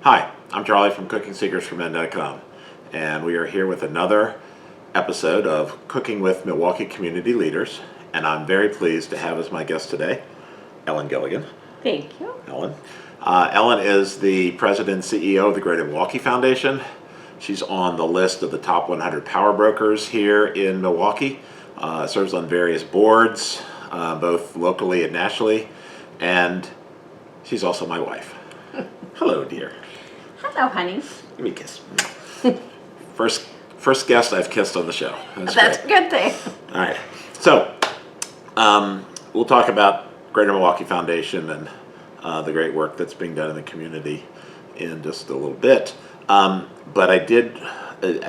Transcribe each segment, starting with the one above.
Hi, I'm Charlie from CookingSecretsForMen.com, and we are here with another episode of Cooking with Milwaukee Community Leaders, and I'm very pleased to have as my guest today, Ellen Gilligan. Thank you. Ellen. Ellen is the president and CEO of the Greater Milwaukee Foundation. She's on the list of the top 100 power brokers here in Milwaukee, serves on various boards, both locally and nationally, and she's also my wife. Hello, dear. Hello, honey. Give me a kiss. First guest I've kissed on the show. That's a good thing. All right. So, we'll talk about Greater Milwaukee Foundation and the great work that's being done in the community in just a little bit. But I've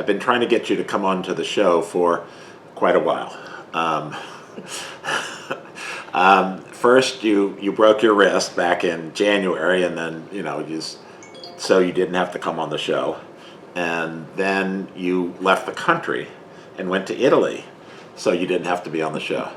been trying to get you to come on to the show for quite a while. First, you broke your wrist back in January, and then, so you didn't have to come on the show. And then you left the country and went to Italy, so you didn't have to be on the show.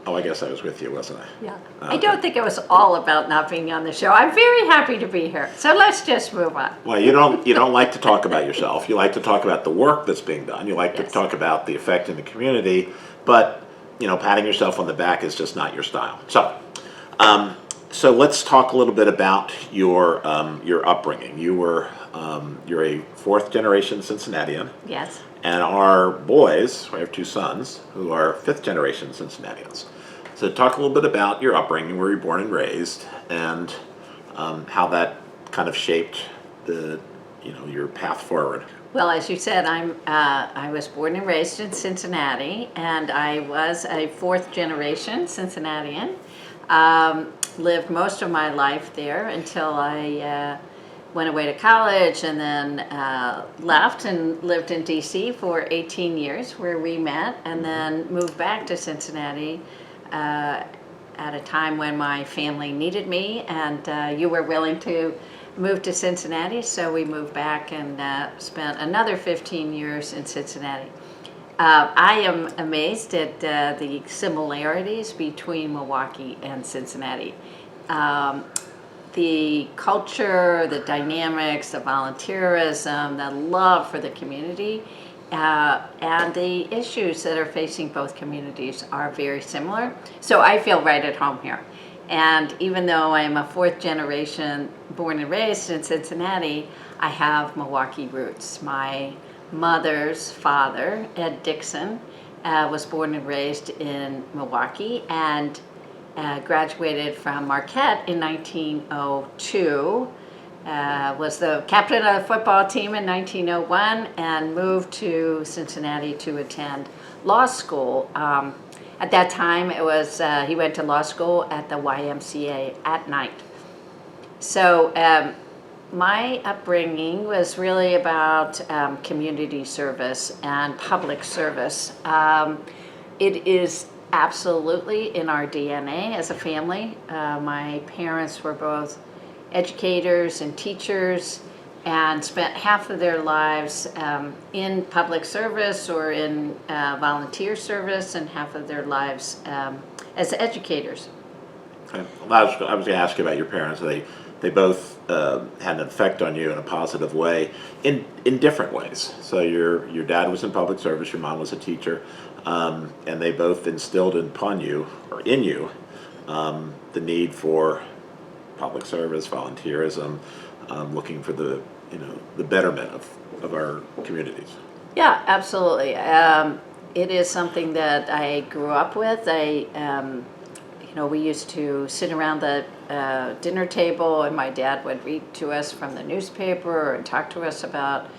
Oh, I guess I was with you, wasn't I? Yeah. Okay. I don't think it was all about not being on the show. I'm very happy to be here. So let's just move on. Well, you don't like to talk about yourself. You like to talk about the work that's being done. You like to Yes. talk about the effect in the community, but patting yourself on the back is just not your style. So let's talk a little bit about your upbringing. You're a fourth generation Cincinnatian. Yes. And our boys, we have two sons, who are fifth generation Cincinnatians. So talk a little bit about your upbringing, where you were born and raised, and how that kind of shaped your path forward. Well, as you said, I was born and raised in Cincinnati, and I was a fourth generation Cincinnatian. Lived most of my life there until I went away to college, and then left and lived in D.C. for 18 years, where we met, and then moved back to Cincinnati at a time when my family needed me, and you were willing to move to Cincinnati, so we moved back and spent another 15 years in Cincinnati. I am amazed at the similarities between Milwaukee and Cincinnati. The culture, the dynamics, the volunteerism, the love for the community, and the issues that are facing both communities are very similar. So I feel right at home here. And even though I am a fourth generation born and raised in Cincinnati, I have Milwaukee roots. My mother's father, Ed Dixon, was born and raised in Milwaukee and graduated from Marquette in 1902, was the captain of the football team in 1901, and moved to Cincinnati to attend law school. At that time, it was he went to law school at the YMCA at night. So my upbringing was really about community service and public service. It is absolutely in our DNA as a family. My parents were both educators and teachers, and spent half of their lives in public service or in volunteer service, and half of their lives as educators. Okay. I was going to ask you about your parents. They both had an effect on you in a positive way in different ways. So your dad was in public service, your mom was a teacher, and they both instilled upon you, or in you, the need for public service, volunteerism, looking for the betterment of our communities. Yeah, absolutely. It is something that I grew up with. We used to sit around the dinner table, and my dad would read to us from the newspaper and talk to us about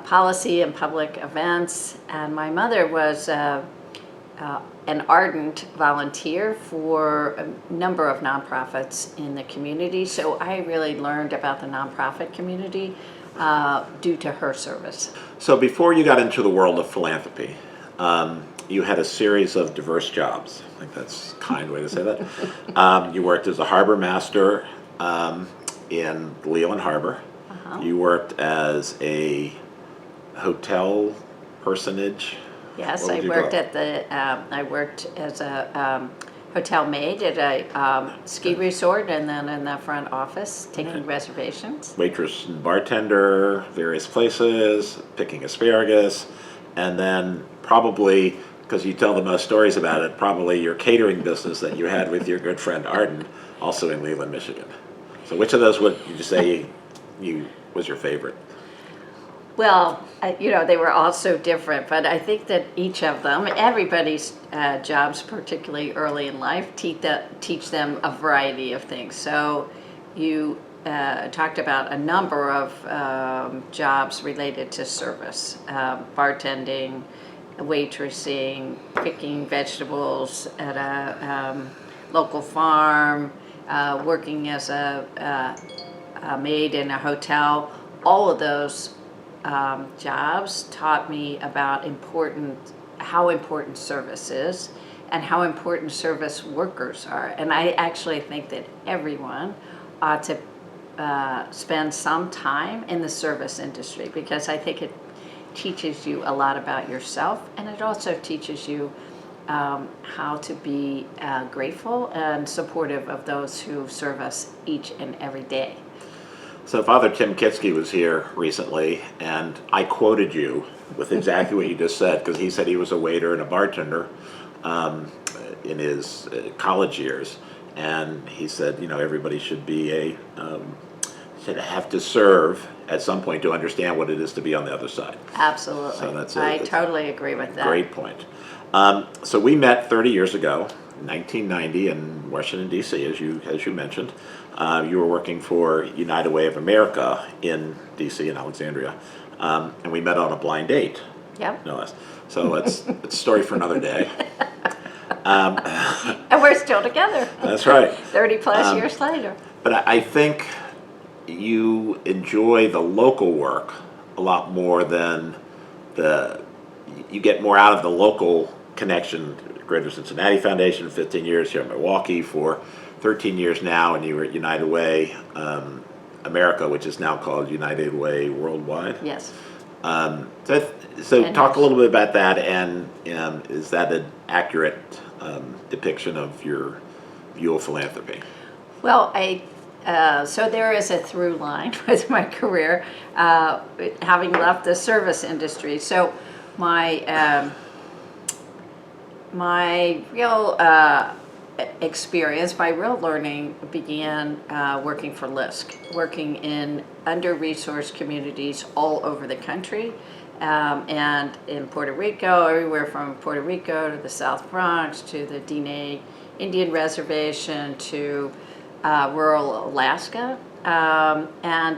policy and public events. And my mother was an ardent volunteer for a number of nonprofits in the community. So I really learned about the nonprofit community due to her service. So before you got into the world of philanthropy, you had a series of diverse jobs. I think that's a kind way to say that. You worked as a harbor master in Leland Harbor. Uh-huh. You worked as a hotel personage. Yes, I worked as a hotel maid at a ski resort, and then in the front office taking reservations. Waitress and bartender, various places, picking asparagus, and then probably, because you tell the most stories about it, probably your catering business that you had with your good friend Arden, also in Leland, Michigan. So which of those would you say you was your favorite? Well, they were all so different, but I think that each of them, everybody's jobs, particularly early in life, teach them a variety of things. So you talked about a number of jobs related to service, bartending, waitressing, picking vegetables at a local farm, working as a maid in a hotel. All of those jobs taught me about how important service is and how important service workers are. And I actually think that everyone ought to spend some time in the service industry, because I think it teaches you a lot about yourself, and it also teaches you how to be grateful and supportive of those who serve us each and every day. So Father Tim Kitsky was here recently, and I quoted you with exactly what you just said, because he said he was a waiter and a bartender in his college years, and he said, everybody should be should have to serve at some point to understand what it is to be on the other side. Absolutely. So that's I totally agree with that. Great point. So we met 30 years ago, 1990, in Washington, D.C., as you mentioned. You were working for United Way of America in D.C., in Alexandria, and we met on a blind date. Yep. No less. So it's a story for another day. And we're still together. That's right. 30 plus years later. But I think you enjoy the local work a lot more than you get more out of the local connection. Greater Cincinnati Foundation, 15 years here in Milwaukee for 13 years now, and you were at United Way America, which is now called United Way Worldwide. Yes. So talk a little bit about that, and is that an accurate depiction of your view of philanthropy? Well, so there is a through line with my career, having left the service industry. So my real experience, my real learning began working for LISC, working in under-resourced communities all over the country, and in Puerto Rico, everywhere from Puerto Rico to the South Bronx to the Diné Indian Reservation to rural Alaska, and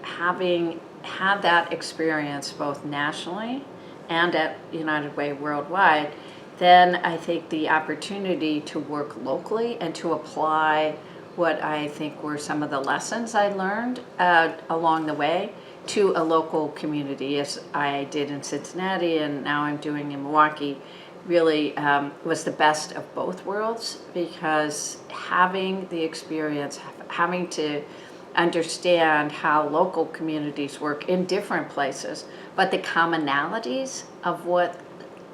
having had that experience both nationally and at United Way Worldwide, then I think the opportunity to work locally and to apply what I think were some of the lessons I learned along the way to a local community, as I did in Cincinnati and now I'm doing in Milwaukee, really was the best of both worlds, because having the experience, having to understand how local communities work in different places, but the commonalities of what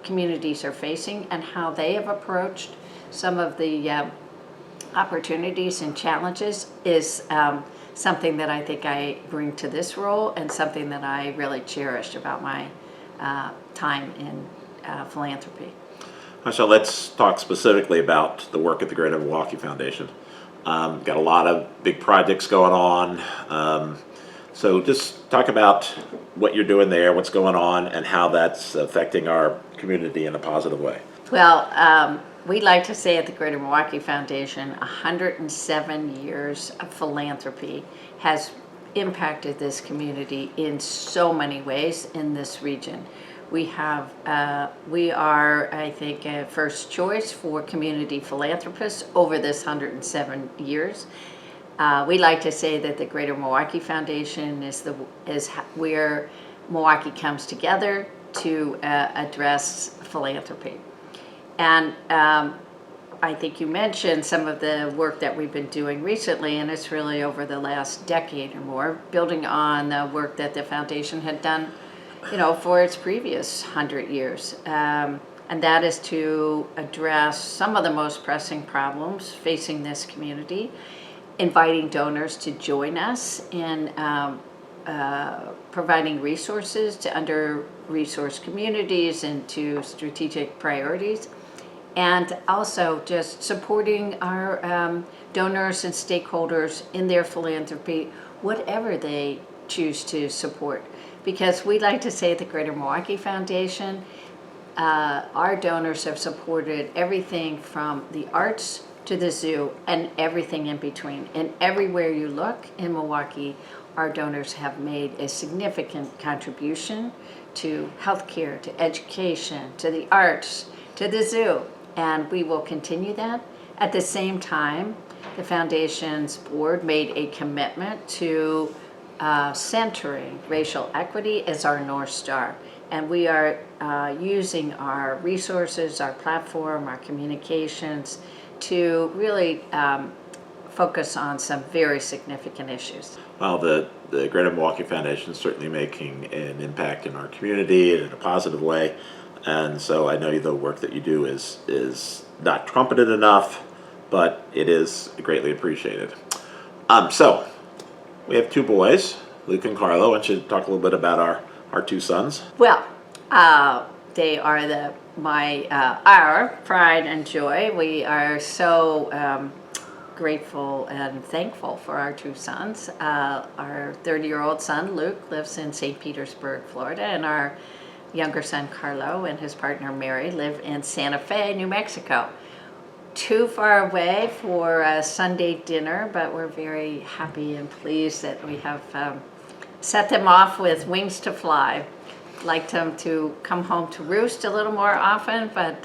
communities are facing and how they have approached some of the opportunities and challenges is something that I think I bring to this role, and something that I really cherish about my time in philanthropy. So let's talk specifically about the work at the Greater Milwaukee Foundation. Got a lot of big projects going on. So just talk about what you're doing there, what's going on, and how that's affecting our community in a positive way. Well, we like to say at the Greater Milwaukee Foundation, 107 years of philanthropy has impacted this community in so many ways in this region. We are, I think, a first choice for community philanthropists over this 107 years. We like to say that the Greater Milwaukee Foundation is where Milwaukee comes together to address philanthropy. And I think you mentioned some of the work that we've been doing recently, and it's really over the last decade or more, building on the work that the foundation had done, for its previous 100 years. and that is to address some of the most pressing problems facing this community, inviting donors to join us in providing resources to under-resourced communities and to strategic priorities, and also just supporting our donors and stakeholders in their philanthropy, whatever they choose to support. Because we like to say at the Greater Milwaukee Foundation, our donors have supported everything from the arts to the zoo and everything in between. And everywhere you look in Milwaukee, our donors have made a significant contribution to healthcare, to education, to the arts, to the zoo, and we will continue that. At the same time, the Foundation's board made a commitment to centering racial equity as our North Star. And we are using our resources, our platform, our communications to really focus on some very significant issues. Well, the Greater Milwaukee Foundation is certainly making an impact in our community in a positive way. And so I know the work that you do is not trumpeted enough, but it is greatly appreciated. So we have two boys, Luke and Carlo. Why don't you talk a little bit about our two sons? Well, they are our pride and joy. We are so grateful and thankful for our two sons. Our 30-year-old son, Luke, lives in St. Petersburg, Florida, and our younger son, Carlo, and his partner, Mary, live in Santa Fe, New Mexico. Too far away for a Sunday dinner, but we're very happy and pleased that we have set them off with wings to fly. Like them to come home to roost a little more often, but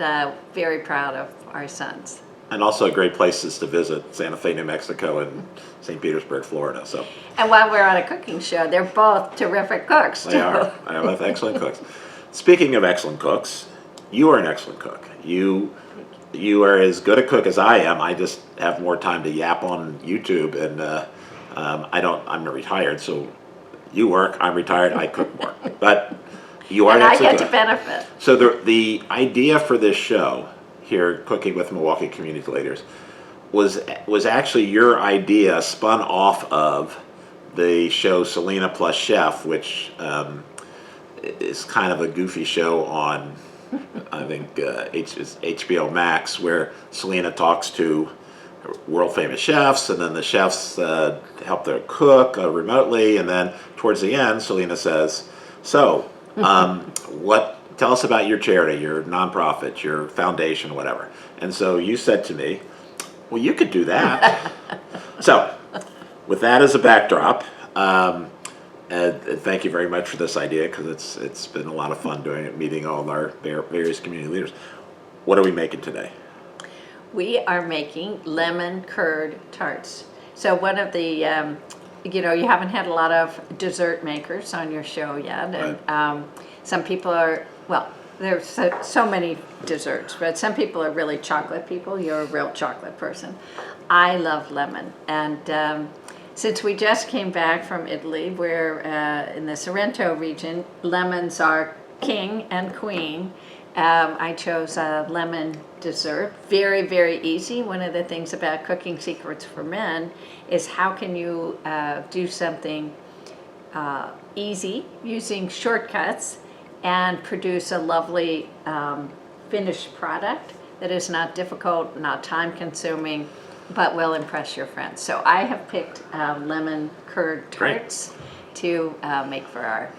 very proud of our sons. And also great places to visit, Santa Fe, New Mexico, and St. Petersburg, Florida. So. And while we're on a cooking show, they're both terrific cooks, too. They are. I have excellent cooks. Speaking of excellent cooks, you are an excellent cook. You are as good a cook as I am. I just have more time to yap on YouTube, and I'm retired, so you work, I'm retired, I cook more. But you are and an I excellent get cook. to benefit. So the idea for this show here, Cooking with Milwaukee Community Leaders, was actually your idea spun off of the show Selena Plus Chef, which is kind of a goofy show on, I think, HBO Max, where Selena talks to world famous chefs, and then the chefs help their cook remotely, and then towards the end, Selena says, "So, tell us about your charity, your nonprofit, your foundation, whatever." And so you said to me, "Well, you could do that." So, with that as a backdrop, and thank you very much for this idea, because it's been a lot of fun doing it, meeting all of our various community leaders. What are we making today? We are making lemon curd tarts. So one of the, you haven't had a lot of dessert makers on your show yet, and some people are, well, there's so many desserts, but some people are really chocolate people. You're a real chocolate person. I love lemon, and since we just came back from Italy, where in the Sorrento region, lemons are king and queen, I chose a lemon dessert. Very, very easy. One of the things about cooking secrets for men is how can you do something easy using shortcuts and produce a lovely finished product that is not difficult, not time consuming, but will impress your friends. So I have picked lemon curd tarts to make for our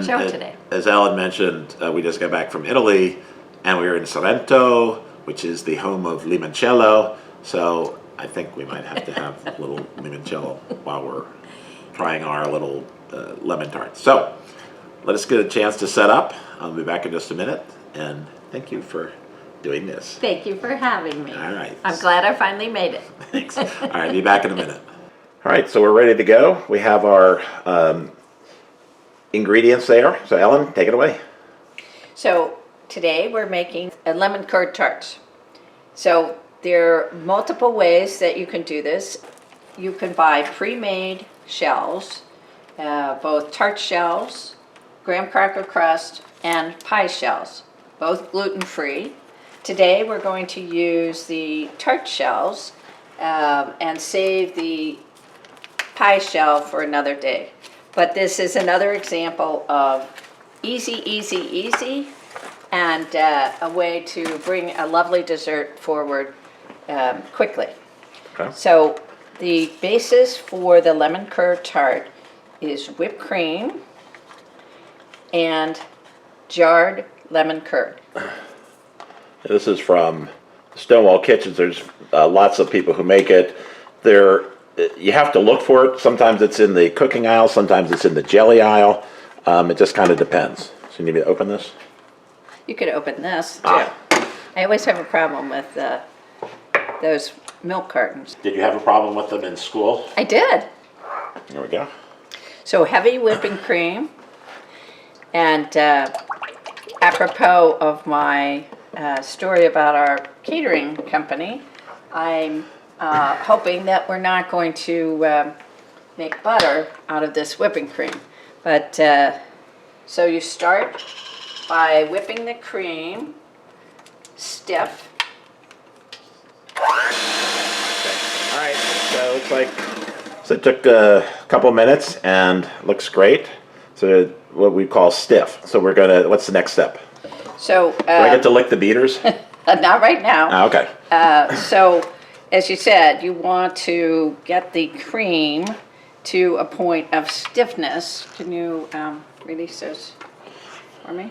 show today. As Ellen mentioned, we just got back from Italy, and we were in Sorrento, which is the home of Limoncello. So I think we might have to have a little limoncello while we're trying our little lemon tarts. So let us get a chance to set up. I'll be back in just a minute, and thank you for doing this. Thank you for having me. All right. I'm glad I finally made it. Thanks. All right, be back in a minute. All right, so we're ready to go. We have our ingredients there. So Ellen, take it away. So today we're making a lemon curd tarts. So there are multiple ways that you can do this. You can buy pre-made shells, both tart shells, graham cracker crust, and pie shells. both gluten-free. Today we're going to use the tart shells and save the pie shell for another day. But this is another example of easy, easy, easy, and a way to bring a lovely dessert forward quickly. Okay. So the basis for the lemon curd tart is whipped cream and jarred lemon curd. This is from Stonewall Kitchens. There's lots of people who make it. You have to look for it. Sometimes it's in the cooking aisle, sometimes it's in the jelly aisle. It just kind of depends. So you need me to open this? You could open this too. Ah. I always have a problem with those milk cartons. Did you have a problem with them in school? I did. There we go. So heavy whipping cream, and apropos of my story about our catering company, I'm hoping that we're not going to make butter out of this whipping cream. But so you start by whipping the cream stiff. All right, so it looks like it took a couple minutes and looks great. So what we call stiff. So what's the next step? So Do I get to lick the beaters? not right now. Okay. So as you said, you want to get the cream to a point of stiffness. Can you release those for me?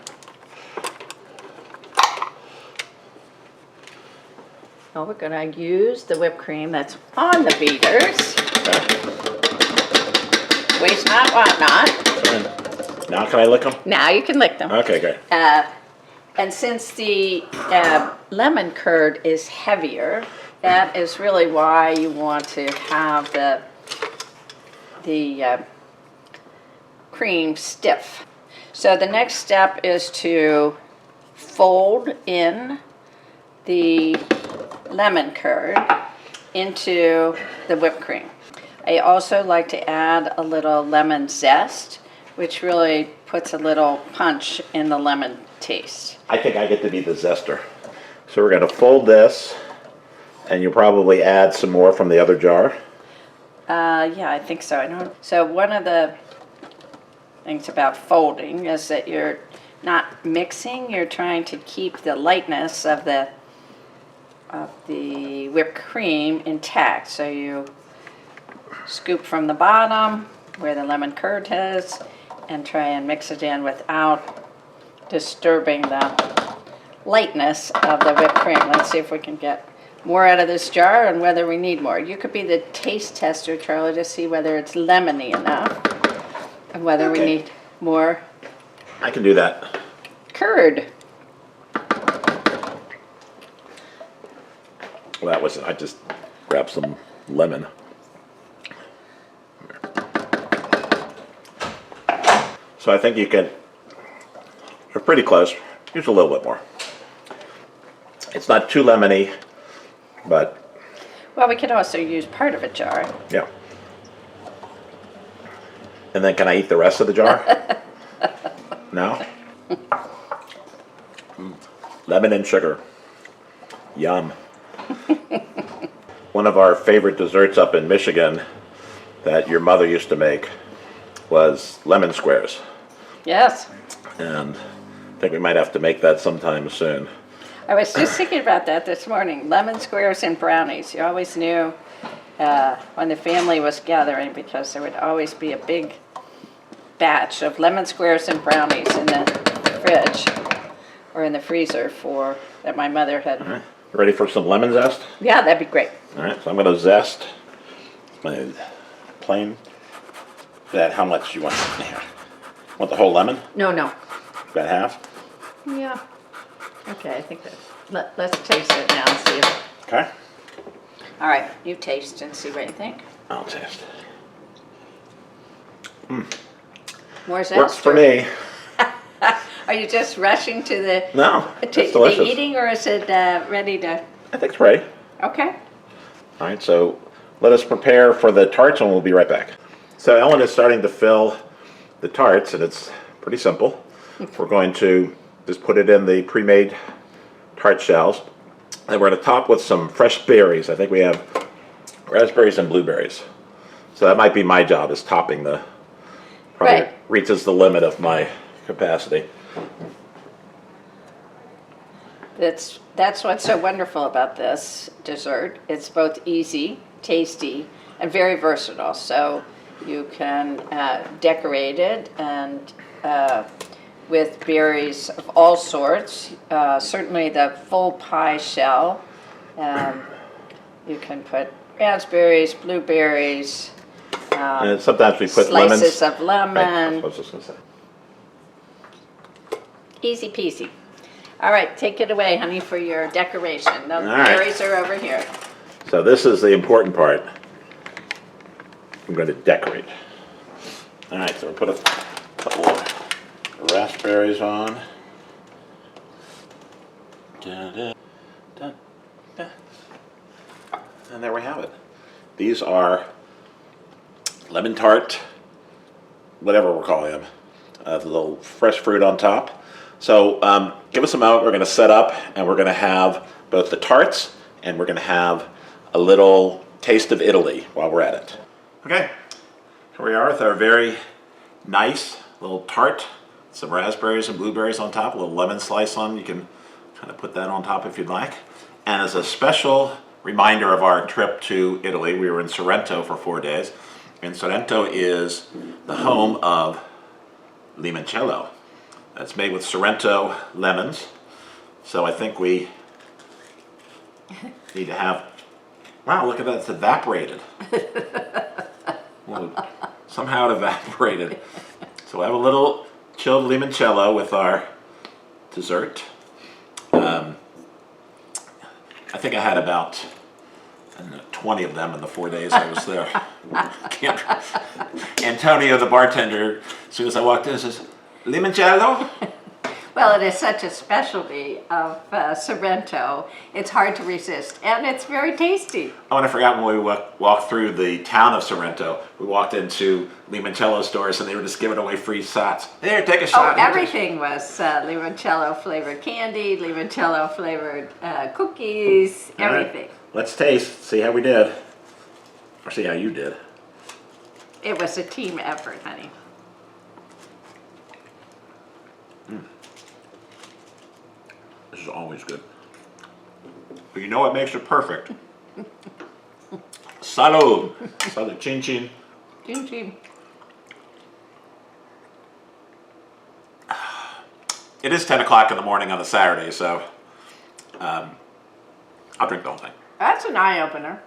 Oh, we're going to use the whipped cream that's on the beaters. Waste not, want not. Now can I lick them? Now you can lick them. Okay, great. And since the lemon curd is heavier, that is really why you want to have the cream stiff. So the next step is to fold in the lemon curd into the whipped cream. I also like to add a little lemon zest, which really puts a little punch in the lemon taste. I think I get to be the zester. So we're going to fold this, and you'll probably add some more from the other jar. Yeah, I think so. I know. So one of the things about folding is that you're not mixing, you're trying to keep the lightness of the whipped cream intact. So you scoop from the bottom where the lemon curd is and try and mix it in without disturbing the lightness of the whipped cream. Let's see if we can get more out of this jar and whether we need more. You could be the taste tester, Charlie, to see whether it's lemony enough and whether we need more I can do that. curd. Well, I just grabbed some lemon. So I think we're pretty close. Use a little bit more. It's not too lemony, but Well, we could also use part of a jar. yeah. And then can I eat the rest of the jar? No? Lemon and sugar. Yum. One of our favorite desserts up in Michigan that your mother used to make was lemon squares. Yes. And I think we might have to make that sometime soon. I was just thinking about that this morning. Lemon squares and brownies. You always knew when the family was gathering because there would always be a big batch of lemon squares and brownies in the fridge or in the freezer that my mother had. All right. Ready for some lemon zest? Yeah, that'd be great. All right, so I'm going to zest my plain. How much you want here? Want the whole lemon? No. About half? Yeah. Okay, I think let's taste it now and see if. Okay. All right, you taste and see what you think. I'll taste. More zest? Works for me. Are you just rushing to the No, it's the delicious. eating, or is it ready to? I think it's ready. Okay. All right, so let us prepare for the tarts and we'll be right back. So Ellen is starting to fill the tarts and it's pretty simple. We're going to Just put it in the pre-made tart shells. And we're going to top with some fresh berries. I think we have raspberries and blueberries. So that might be my job, is topping the, probably Right. reaches the limit of my capacity. That's what's so wonderful about this dessert. It's both easy, tasty, and very versatile. So you can decorate it and with berries of all sorts. Certainly the full pie shell. You can put raspberries, blueberries, And sometimes we put lemons. slices of lemon. Right, I was just going to say. Easy peasy. All right, take it away, honey, for your decoration. The All right. berries are over here. So this is the important part. I'm going to decorate. All right, so we'll put a couple of raspberries on. Da-da, da-da. And there we have it. These are lemon tart, whatever we're calling them. The little fresh fruit on top. So give us a moment. We're going to set up, and we're going to have both the tarts, and we're going to have a little taste of Italy while we're at it. Okay, here we are with our very nice little tart. Some raspberries and blueberries on top, a little lemon slice on. You can kind of put that on top if you'd like. And as a special reminder of our trip to Italy, we were in Sorrento for 4 days. And Sorrento is the home of Limoncello. It's made with Sorrento lemons. So I think we need to have, wow, look at that, it's evaporated. Well, somehow it evaporated. So I have a little chilled limoncello with our dessert. I think I had about, I don't know, 20 of them in the 4 days I was there. Antonio, the bartender, as soon as I walked in, says, limoncello? Well, it is such a specialty of Sorrento. It's hard to resist, and it's very tasty. Oh, and I forgot when we walked through the town of Sorrento, we walked into limoncello stores and they were just giving away free shots. Here, take a Oh, shot. everything was limoncello flavored candy, limoncello flavored cookies, All right, everything. let's taste, see how we did. Or see how you did. It was a team effort, honey. This is always good. But you know what makes it perfect? Salud. Salud. Chin chin. Chin chin. It is 10 o'clock in the morning on a Saturday, so I'll drink the whole thing. That's an eye-opener.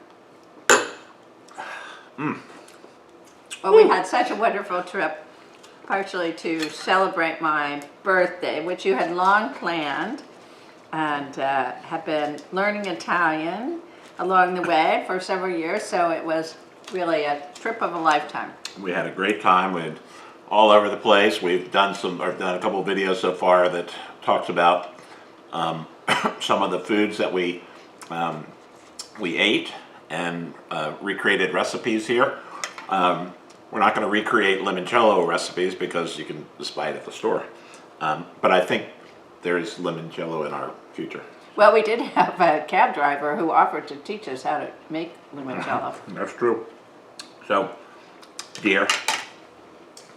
Well, we had such a wonderful trip, partially to celebrate my birthday, which you had long planned, and had been learning Italian along the way for several years, so it was really a trip of a lifetime. We had a great time. We had all over the place. We've done I've done a couple of videos so far that talks about some of the foods that we ate and recreated recipes here. We're not going to recreate limoncello recipes because you can just buy it at the store. But I think there is limoncello in our future. Well, we did have a cab driver who offered to teach us how to make limoncello. That's true. So, dear,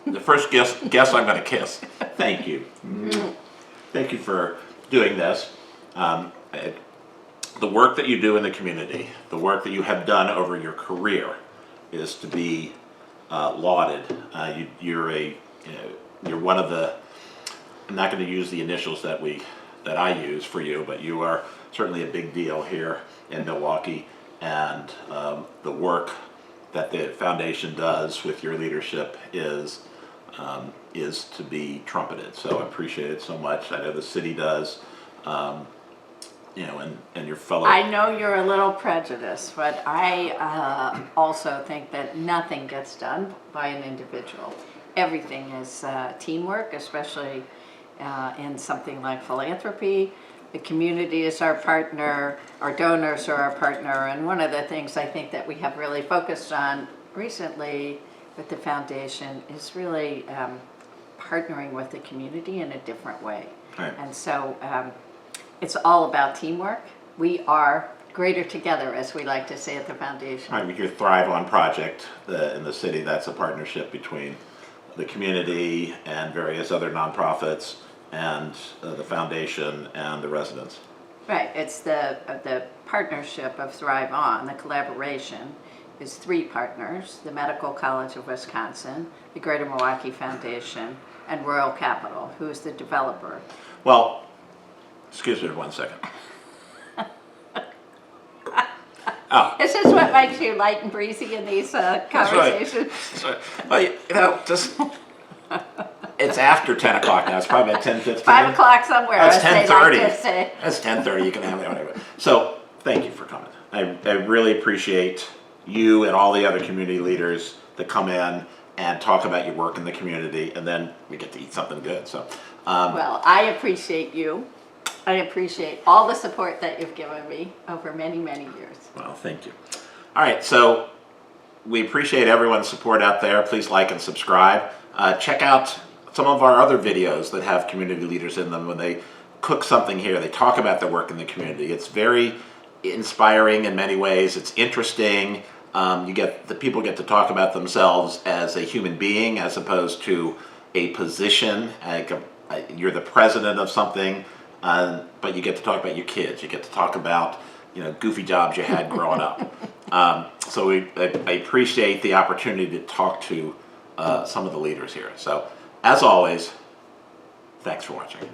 the first guest I'm going to kiss. Thank you. Thank you for doing this. The work that you do in the community, the work that you have done over your career, is to be lauded. You're one of the. I'm not going to use the initials that I use for you, but you are certainly a big deal here in Milwaukee, and the work that the foundation does with your leadership is to be trumpeted. So I appreciate it so much. I know the city does. And your fellow. I know you're a little prejudiced, but I also think that nothing gets done by an individual. Everything is teamwork, especially in something like philanthropy. The community is our partner, our donors are our partner, and one of the things I think that we have really focused on recently with the foundation is really partnering with the community in a different way. Right. And so it's all about teamwork. We are greater together, as we like to say at the foundation. I mean, your Thrive On project in the city, that's a partnership between the community and various other nonprofits and the foundation and the residents. Right, it's the partnership of Thrive On, the collaboration is 3 partners, the Medical College of Wisconsin, the Greater Milwaukee Foundation, and Royal Capital, who is the developer. Well, excuse me 1 second. Oh. Is this what makes you light and breezy in these conversations? That's right. Well, you know, just it's after 10 o'clock now. It's probably at 10:15. 5 o'clock somewhere, That's as they 10:30. like to say. That's 10:30. You can have it anyway. So thank you for coming. I really appreciate you and all the other community leaders that come in and talk about your work in the community, and then we get to eat something good. So, Well, I appreciate you. I appreciate all the support that you've given me over many, many years. well, thank you. All right, so we appreciate everyone's support out there. Please like and subscribe. Check out some of our other videos that have community leaders in them. When they cook something here, they talk about their work in the community. It's very inspiring in many ways. It's interesting. The people get to talk about themselves as a human being as opposed to a position. You're the president of something, but you get to talk about your kids. You get to talk about goofy jobs you had growing up. So I appreciate the opportunity to talk to some of the leaders here. So as always, thanks for watching.